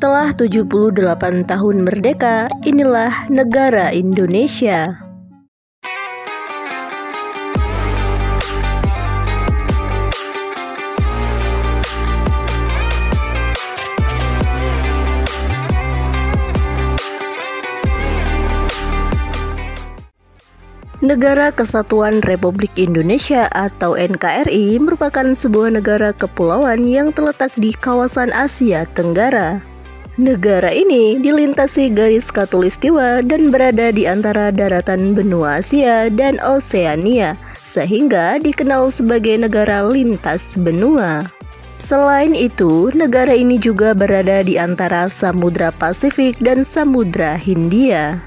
Setelah 78 tahun merdeka, inilah negara Indonesia. Negara Kesatuan Republik Indonesia atau NKRI merupakan sebuah negara kepulauan yang terletak di kawasan Asia Tenggara. Negara ini dilintasi garis khatulistiwa dan berada di antara daratan benua Asia dan Oseania, sehingga dikenal sebagai negara lintas benua. Selain itu, negara ini juga berada di antara Samudra Pasifik dan Samudra Hindia.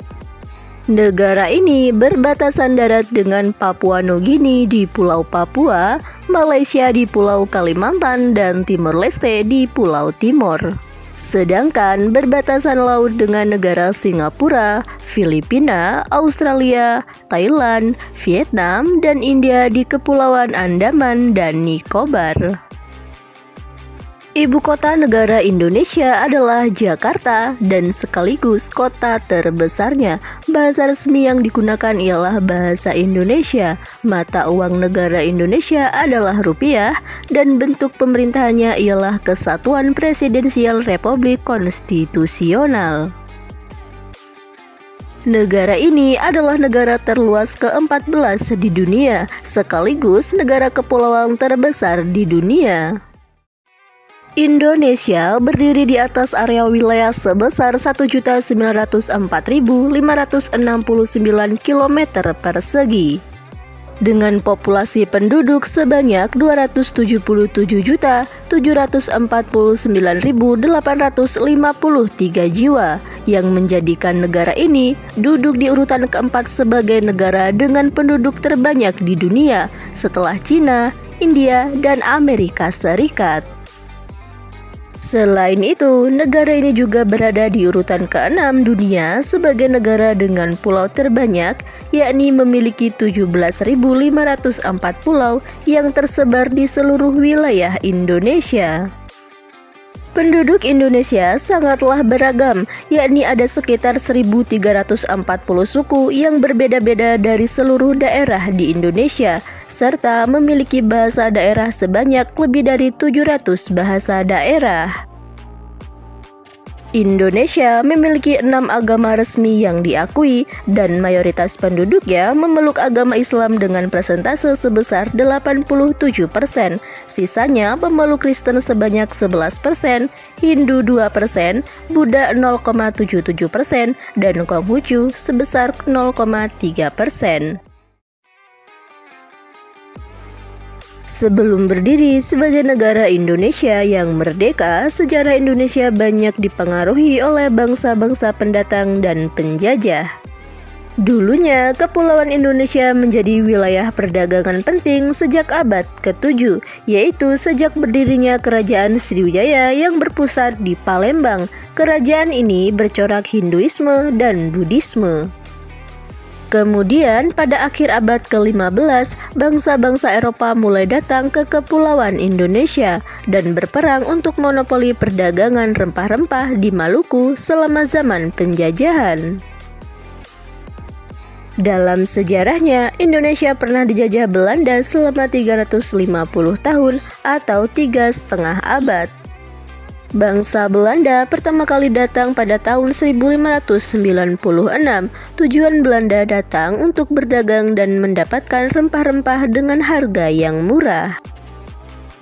Negara ini berbatasan darat dengan Papua Nugini di Pulau Papua, Malaysia di Pulau Kalimantan, dan Timor Leste di Pulau Timor. Sedangkan berbatasan laut dengan negara Singapura, Filipina, Australia, Thailand, Vietnam, dan India di Kepulauan Andaman dan Nicobar. Ibu kota negara Indonesia adalah Jakarta dan sekaligus kota terbesarnya. Bahasa resmi yang digunakan ialah bahasa Indonesia. Mata uang negara Indonesia adalah rupiah dan bentuk pemerintahannya ialah Kesatuan Presidensial Republik Konstitusional. Negara ini adalah negara terluas ke-14 di dunia, sekaligus negara kepulauan terbesar di dunia. Indonesia berdiri di atas area wilayah sebesar 1.904.569 km persegi. Dengan populasi penduduk sebanyak 277.749.853 jiwa, yang menjadikan negara ini duduk di urutan keempat sebagai negara dengan penduduk terbanyak di dunia setelah Cina, India, dan Amerika Serikat. Selain itu, negara ini juga berada di urutan ke-6 dunia sebagai negara dengan pulau terbanyak, yakni memiliki 17.504 pulau yang tersebar di seluruh wilayah Indonesia. Penduduk Indonesia sangatlah beragam, yakni ada sekitar 1.340 suku yang berbeda-beda dari seluruh daerah di Indonesia, serta memiliki bahasa daerah sebanyak lebih dari 700 bahasa daerah. Indonesia memiliki 6 agama resmi yang diakui dan mayoritas penduduknya memeluk agama Islam dengan persentase sebesar 87%. Sisanya pemeluk Kristen sebanyak 11%, Hindu 2%, Buddha 0,77%, dan Konghucu sebesar 0,3%. Sebelum berdiri sebagai negara Indonesia yang merdeka, sejarah Indonesia banyak dipengaruhi oleh bangsa-bangsa pendatang dan penjajah. Dulunya, Kepulauan Indonesia menjadi wilayah perdagangan penting sejak abad ke-7, yaitu sejak berdirinya Kerajaan Sriwijaya yang berpusat di Palembang. Kerajaan ini bercorak Hinduisme dan Buddhisme. Kemudian pada akhir abad ke-15, bangsa-bangsa Eropa mulai datang ke Kepulauan Indonesia dan berperang untuk monopoli perdagangan rempah-rempah di Maluku selama zaman penjajahan. Dalam sejarahnya, Indonesia pernah dijajah Belanda selama 350 tahun atau 3,5 abad. Bangsa Belanda pertama kali datang pada tahun 1596. Tujuan Belanda datang untuk berdagang dan mendapatkan rempah-rempah dengan harga yang murah.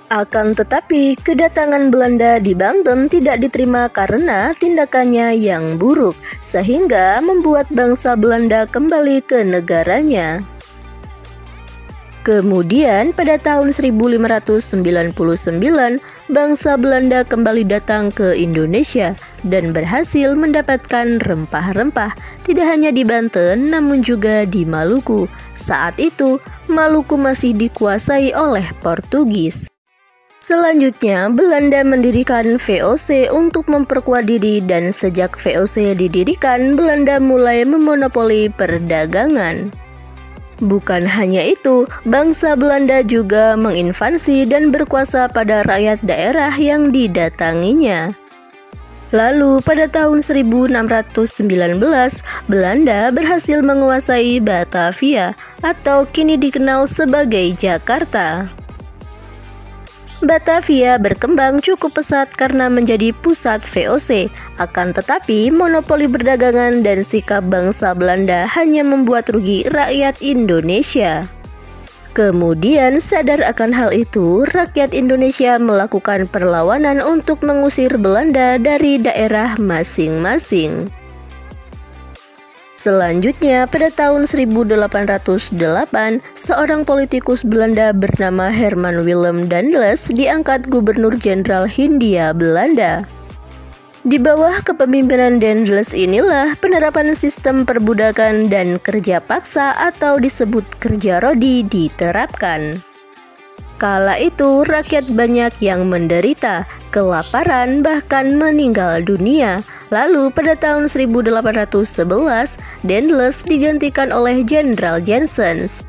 Akan tetapi, kedatangan Belanda di Banten tidak diterima karena tindakannya yang buruk, sehingga membuat bangsa Belanda kembali ke negaranya. Kemudian pada tahun 1599, bangsa Belanda kembali datang ke Indonesia dan berhasil mendapatkan rempah-rempah tidak hanya di Banten namun juga di Maluku. Saat itu, Maluku masih dikuasai oleh Portugis. Selanjutnya, Belanda mendirikan VOC untuk memperkuat diri dan sejak VOC didirikan, Belanda mulai memonopoli perdagangan. Bukan hanya itu, bangsa Belanda juga menginvasi dan berkuasa pada rakyat daerah yang didatanginya. Lalu pada tahun 1619, Belanda berhasil menguasai Batavia atau kini dikenal sebagai Jakarta. Batavia berkembang cukup pesat karena menjadi pusat VOC, akan tetapi monopoli perdagangan dan sikap bangsa Belanda hanya membuat rugi rakyat Indonesia. Kemudian sadar akan hal itu, rakyat Indonesia melakukan perlawanan untuk mengusir Belanda dari daerah masing-masing. Selanjutnya, pada tahun 1808, seorang politikus Belanda bernama Herman Willem Daendels diangkat Gubernur Jenderal Hindia Belanda. Di bawah kepemimpinan Daendels inilah penerapan sistem perbudakan dan kerja paksa atau disebut kerja rodi diterapkan. Kala itu rakyat banyak yang menderita, kelaparan bahkan meninggal dunia. Lalu pada tahun 1811, Daendels digantikan oleh Jenderal Janssens.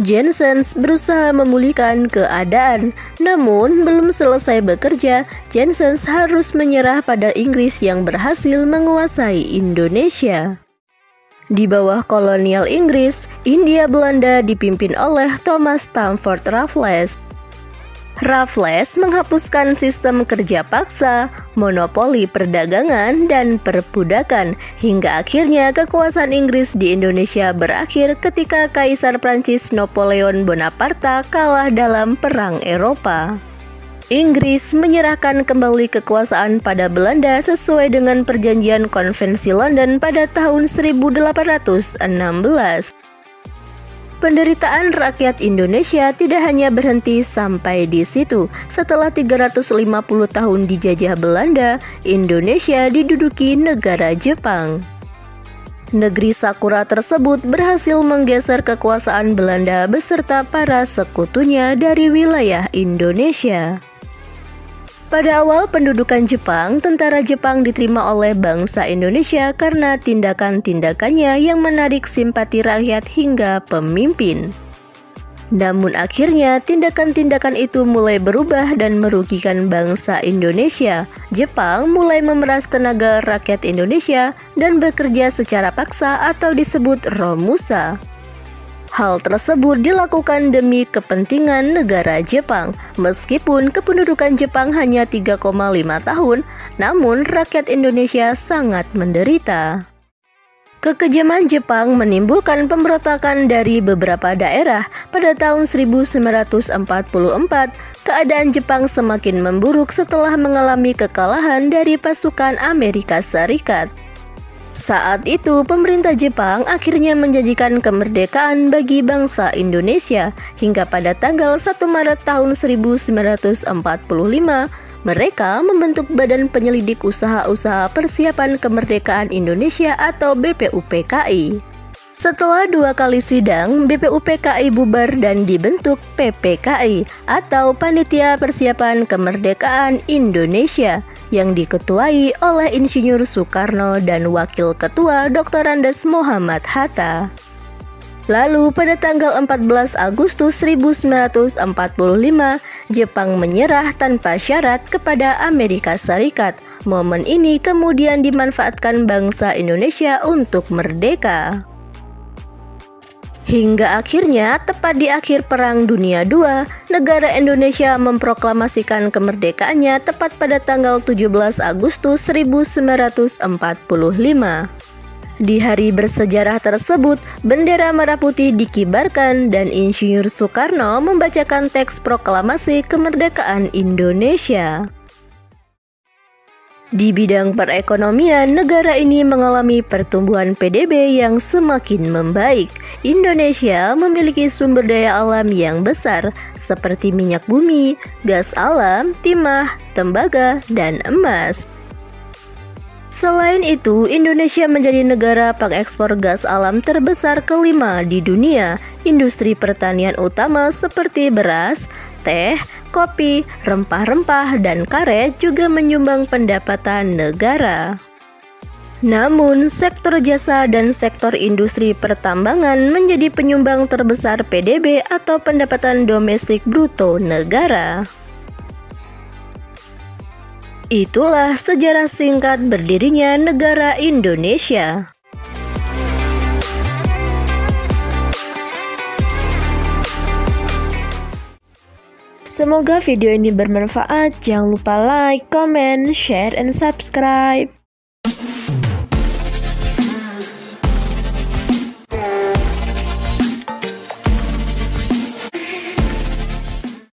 Janssens berusaha memulihkan keadaan, namun belum selesai bekerja, Janssens harus menyerah pada Inggris yang berhasil menguasai Indonesia. Di bawah kolonial Inggris, Hindia Belanda dipimpin oleh Thomas Stamford Raffles. Raffles menghapuskan sistem kerja paksa, monopoli perdagangan, dan perbudakan, hingga akhirnya kekuasaan Inggris di Indonesia berakhir ketika Kaisar Prancis Napoleon Bonaparte kalah dalam Perang Eropa. Inggris menyerahkan kembali kekuasaan pada Belanda sesuai dengan Perjanjian Konvensi London pada tahun 1816. Penderitaan rakyat Indonesia tidak hanya berhenti sampai di situ. Setelah 350 tahun dijajah Belanda, Indonesia diduduki negara Jepang. Negeri Sakura tersebut berhasil menggeser kekuasaan Belanda beserta para sekutunya dari wilayah Indonesia. Pada awal pendudukan Jepang, tentara Jepang diterima oleh bangsa Indonesia karena tindakan-tindakannya yang menarik simpati rakyat hingga pemimpin. Namun akhirnya tindakan-tindakan itu mulai berubah dan merugikan bangsa Indonesia. Jepang mulai memeras tenaga rakyat Indonesia dan bekerja secara paksa atau disebut romusa. Hal tersebut dilakukan demi kepentingan negara Jepang. Meskipun kependudukan Jepang hanya 3,5 tahun, namun rakyat Indonesia sangat menderita. Kekejaman Jepang menimbulkan pemberontakan dari beberapa daerah. Pada tahun 1944, keadaan Jepang semakin memburuk setelah mengalami kekalahan dari pasukan Amerika Serikat. Saat itu, pemerintah Jepang akhirnya menjanjikan kemerdekaan bagi bangsa Indonesia. Hingga pada tanggal 1 Maret tahun 1945, mereka membentuk Badan Penyelidik Usaha-Usaha Persiapan Kemerdekaan Indonesia atau BPUPKI. Setelah 2 kali sidang, BPUPKI bubar dan dibentuk PPKI atau Panitia Persiapan Kemerdekaan Indonesia, yang diketuai oleh Insinyur Soekarno dan Wakil Ketua Dr. Andes Muhammad Hatta. Lalu pada tanggal 14 Agustus 1945, Jepang menyerah tanpa syarat kepada Amerika Serikat. Momen ini kemudian dimanfaatkan bangsa Indonesia untuk merdeka. Hingga akhirnya, tepat di akhir Perang Dunia II, negara Indonesia memproklamasikan kemerdekaannya tepat pada tanggal 17 Agustus 1945. Di hari bersejarah tersebut, bendera merah putih dikibarkan dan Insinyur Soekarno membacakan teks proklamasi kemerdekaan Indonesia. Di bidang perekonomian, negara ini mengalami pertumbuhan PDB yang semakin membaik. Indonesia memiliki sumber daya alam yang besar, seperti minyak bumi, gas alam, timah, tembaga, dan emas. Selain itu, Indonesia menjadi negara pengekspor gas alam terbesar kelima di dunia. Industri pertanian utama seperti beras, teh, kopi, rempah-rempah, dan karet juga menyumbang pendapatan negara. Namun, sektor jasa dan sektor industri pertambangan menjadi penyumbang terbesar PDB atau pendapatan domestik bruto negara. Itulah sejarah singkat berdirinya negara Indonesia. Semoga video ini bermanfaat. Jangan lupa like, comment, share, and subscribe.